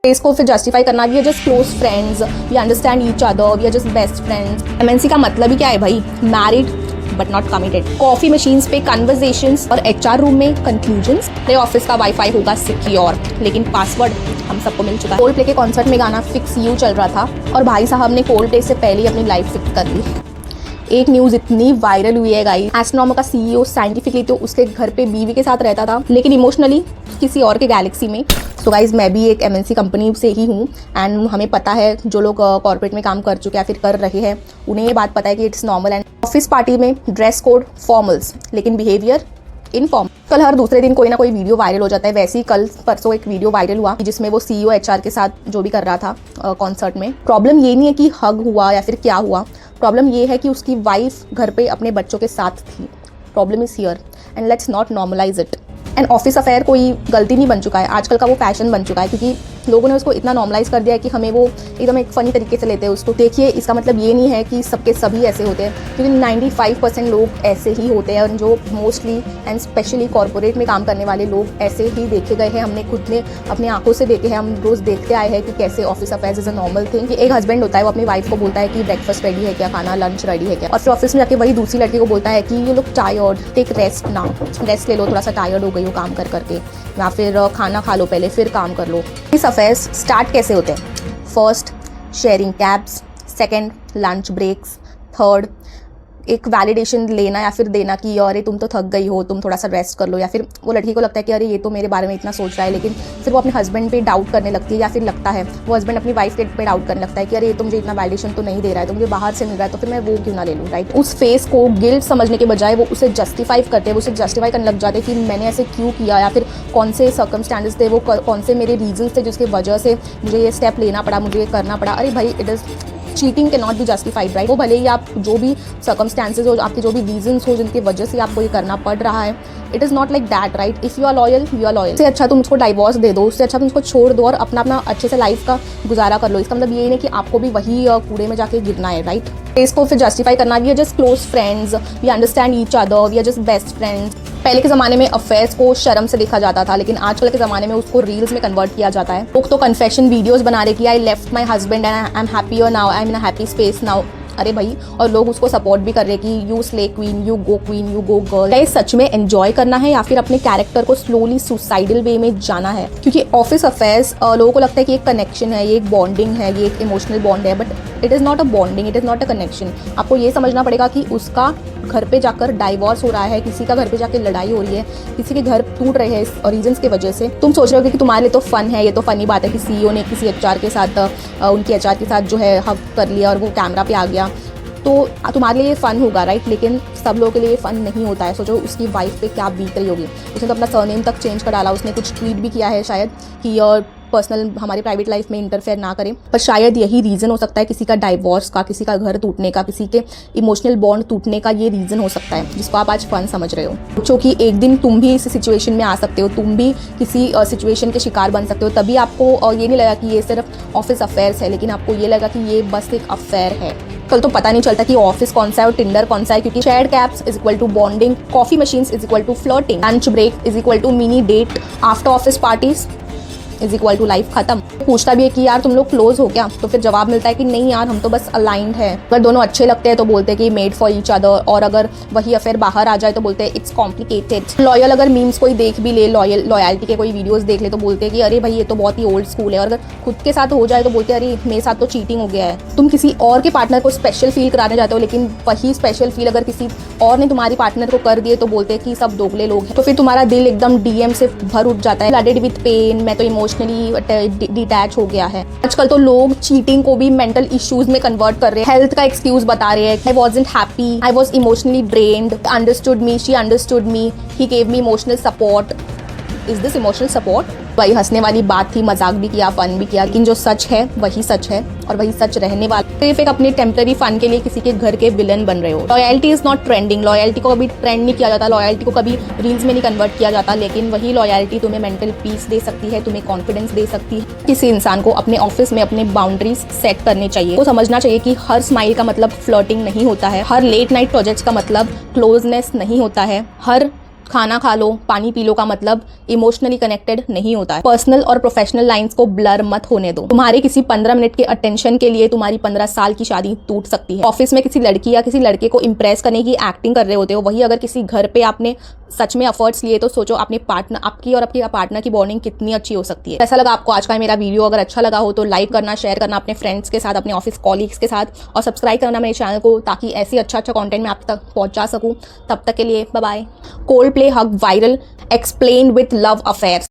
इसको फिर जस्टिफाई करना भी है just close friends, we understand each other, we are just best friends. MNC का मतलब ही क्या है भाई? Married but not committed. Coffee machines पे कन्वर्सेशंस और एचआर रूम में कंक्लूजन्स। मेरे ऑफिस का वाईफाई होगा सिक्योर, लेकिन पासवर्ड हम सबको मिल चुका है। कोल्ड प्ले के कॉन्सर्ट में गाना फिक्स यू चल रहा था और भाई साहब ने कोल्ड प्ले से पहले ही अपनी लाइफ फिक्स कर ली। एक न्यूज़ इतनी वायरल हुई है गाइस, एस्ट्रोनॉमर का सीईओ साइंटिफिकली तो उसके घर पे बीवी के साथ रहता था, लेकिन इमोशनली किसी और के गैलेक्सी में। तो गाइस मैं भी एक एमएनसी कंपनी से ही हूँ एंड हमें पता है जो लोग कॉर्पोरेट में काम कर चुके हैं फिर कर रहे हैं, उन्हें ये बात पता है कि it's normal. And office party में ड्रेस कोड फॉर्मल्स, लेकिन बिहेवियर इनफॉर्म। कल हर दूसरे दिन कोई ना कोई वीडियो वायरल हो जाता है, वैसे ही कल परसों एक वीडियो वायरल हुआ जिसमें वो सीईओ एचआर के साथ जो भी कर रहा था कॉन्सर्ट में। प्रॉब्लम ये नहीं है कि हग हुआ या फिर क्या हुआ, प्रॉब्लम ये है कि उसकी वाइफ घर पे अपने बच्चों के साथ थी। Problem is here and let's not normalise it. And office affair कोई गलती नहीं बन चुका है, आजकल का वो फैशन बन चुका है, क्योंकि लोगों ने उसको इतना नॉर्मलाइज कर दिया है कि हमें वो एकदम एक फ़नी तरीके से लेते हैं उसको। देखिए इसका मतलब ये नहीं है कि सबके सभी ऐसे होते हैं, क्योंकि 95% लोग ऐसे ही होते हैं, और जो मोस्टली एंड स्पेशली कॉर्पोरेट में काम करने वाले लोग ऐसे ही देखे गए हैं। हमने खुद ने अपनी आंखों से देखे हैं, हम रोज़ देखते आए हैं कि कैसे office affairs is a normal thing. कि एक हस्बैंड होता है वो अपनी वाइफ को बोलता है कि ब्रेकफास्ट रेडी है क्या, खाना लंच रेडी है क्या, और फिर ऑफिस में जाके वही दूसरी लड़की को बोलता है कि you look tired, take rest now, rest ले लो, थोड़ा सा टायर्ड हो गई हो काम कर करके, या फिर खाना खा लो पहले फिर काम कर लो। इस अफेयर्स स्टार्ट कैसे होते हैं? First sharing cabs, second lunch breaks, third एक वैलिडेशन लेना या फिर देना कि अरे तुम तो थक गई हो, तुम थोड़ा सा रेस्ट कर लो, या फिर वो लड़की को लगता है कि अरे ये तो मेरे बारे में इतना सोच रहा है, लेकिन फिर वो अपने हस्बैंड पे डाउट करने लगती है, या फिर लगता है वो हस्बैंड अपनी वाइफ पे डाउट करने लगता है कि अरे ये तो मुझे इतना वैलिडेशन तो नहीं दे रहा है, तो मुझे बाहर से मिल रहा है, तो फिर मैं वो क्यों ना ले लूँ, राइट। उस फेस को गिल्ट समझने के बजाय वो उसे जस्टिफाई करते हैं, वो उसे जस्टिफाई करने लग जाते हैं कि मैंने ऐसे क्यों किया, या फिर कौन से सर्कमस्टांसेस थे, वो कौन से मेरे रीजंस थे जिसकी वजह से मुझे ये स्टेप लेना पड़ा, मुझे ये करना पड़ा। अरे भाई it is cheating can not be justified, right. वो भले ही आप जो भी सर्कमस्टांसेस हो, आपके जो भी रीजंस हो जिनकी वजह से आपको ये करना पड़ रहा है, it is not like that, right. If you are loyal you are loyal. उससे अच्छा तुम उसको डाइवोर्स दे दो, उससे अच्छा तुम उसको छोड़ दो और अपना अच्छे से लाइफ का गुजारा कर लो। इसका मतलब ये नहीं कि आपको भी वही कूड़े में जाके गिरना है, राइट। इसको फिर जस्टिफाई करना भी है just close friends, we understand each other, we are just best friends. पहले के ज़माने में अफेयर्स को शर्म से देखा जाता था, लेकिन आजकल के ज़माने में उसको रील्स में कन्वर्ट किया जाता है। लोग तो कन्फेशन वीडियोस बना रहे कि I left my husband and I am happier now, I am in a happy space now. अरे भाई, और लोग उसको सपोर्ट भी कर रहे कि you slay queen, you go girl. क्या सच में एंजॉय करना है या फिर अपने कैरेक्टर को स्लोली सुसाइडल वे में जाना है? क्योंकि ऑफिस अफेयर्स लोगों को लगता है कि एक कनेक्शन है, ये एक बॉन्डिंग है, ये एक इमोशनल बॉन्ड है, but it is not a bonding, it is not a connection. आपको ये समझना पड़ेगा कि उसका घर पे जाकर डाइवोर्स हो रहा है, किसी का घर पे जाकर लड़ाई हो रही है, किसी के घर टूट रहे हैं इस रीजंस की वजह से। तुम सोच रहे हो कि तुम्हारे लिए तो फन है, ये तो फनी बात है कि सीईओ ने किसी एचआर के साथ उनकी एचआर के साथ जो है हक कर लिया और वो कैमरा पे आ गया, तो तुम्हारे लिए ये फ़न होगा, राइट। लेकिन सब लोगों के लिए ये फ़न नहीं होता है। सोचो उसकी वाइफ पे क्या बीत रही होगी। उसने तो अपना सरनेम तक चेंज कर डाला, उसने कुछ ट्वीट भी किया है शायद कि पर्सनल हमारी प्राइवेट लाइफ में इंटरफेयर ना करें, पर शायद यही रीज़न हो सकता है किसी का डाइवोर्स का, किसी का घर टूटने का, किसी के इमोशनल बॉन्ड टूटने का। ये रीज़न हो सकता है जिसको आप आज फन समझ रहे हो। सोचो कि एक दिन तुम भी इस सिचुएशन में आ सकते हो, तुम भी किसी सिचुएशन के शिकार बन सकते हो। तभी आपको ये नहीं लगा कि ये सिर्फ ऑफिस अफेयर्स है, लेकिन आपको ये लगा कि ये बस एक अफेयर है। कल तो पता नहीं चलता कि ऑफिस कौन सा है और टिंडर कौन सा है, क्योंकि shared cabs is equal to bonding, coffee machines is equal to flirting, lunch break is equal to mini date, after office parties is equal to life खत्म। पूछता भी है कि यार तुम लोग क्लोज हो क्या, तो फिर जवाब मिलता है कि नहीं यार हम तो बस अलाइंड है। अगर दोनों अच्छे लगते हैं तो बोलते हैं कि मेड फॉर ईच अदर, और अगर वही अफेयर बाहर आ जाए तो बोलते हैं इट्स कॉम्प्लिकेटेड। लॉयल अगर मीम्स कोई देख भी ले, लॉयल्टी के कोई वीडियोस देख ले तो बोलते हैं कि अरे भाई ये तो बहुत ही ओल्ड स्कूल है, और अगर खुद के साथ हो जाए तो बोलते हैं अरे मेरे साथ तो चीटिंग हो गया है। तुम किसी और के पार्टनर को स्पेशल फील कराने जाते हो, लेकिन वही स्पेशल फील अगर किसी और ने तुम्हारी पार्टनर को कर दिए तो बोलते हैं कि सब दोगले लोग हैं। तो फिर तुम्हारा दिल एकदम डीएम से भर उठ जाता है, फ्लडेड विद पेन, मैं तो इमोशनली डिटैच हो गया है। आजकल तो लोग चीटिंग को भी मेंटल इश्यूज में कन्वर्ट कर रहे हैं, हेल्थ का एक्सक्यूज बता रहे हैं। आई wasn't happy, I was emotionally drained, understood me, she understood me, he gave me emotional support. Is this emotional support? वही हंसने वाली बात थी, मजाक भी किया, फन भी किया, लेकिन जो सच है वही सच है और वही सच रहने वाला। सिर्फ एक अपने टेम्पररी फन के लिए किसी के घर के विलन बन रहे हो। Loyalty is not trending, loyalty को कभी ट्रेंड नहीं किया जाता, लॉयल्टी को कभी रील्स में नहीं कन्वर्ट किया जाता, लेकिन वही लॉयल्टी तुम्हें मेंटल पीस दे सकती है, तुम्हें कॉन्फिडेंस दे सकती है। किसी इंसान को अपने ऑफिस में अपने बाउंड्रीज सेट करनी चाहिए। तो समझना चाहिए कि हर स्माइल का मतलब फ्लर्टिंग नहीं होता है, हर लेट नाइट प्रोजेक्ट्स का मतलब क्लोजनेस नहीं होता है, हर खाना खा लो, पानी पी लो का मतलब इमोशनली कनेक्टेड नहीं होता है। पर्सनल और प्रोफेशनल लाइंस को ब्लर मत होने दो। तुम्हारे किसी 15 मिनट के अटेंशन के लिए तुम्हारी 15 साल की शादी टूट सकती है। ऑफिस में किसी लड़की या किसी लड़के को इंप्रेस करने की एक्टिंग कर रहे होते हो, वही अगर किसी घर पे आपने सच में एफर्ट्स लिए तो सोचो अपने पार्टनर, आपकी और आपके पार्टनर की बॉन्डिंग कितनी अच्छी हो सकती है। कैसा लगा आपको आज का मेरा वीडियो? अगर अच्छा लगा हो तो लाइक करना, शेयर करना अपने फ्रेंड्स के साथ, अपने ऑफिस कॉलीग्स के साथ, और सब्सक्राइब करना मेरे चैनल को, ताकि ऐसी अच्छा कंटेंट मैं आप तक पहुंचा सकूं। तब तक के लिए bye bye. Coldplay hug viral, explain with love affairs.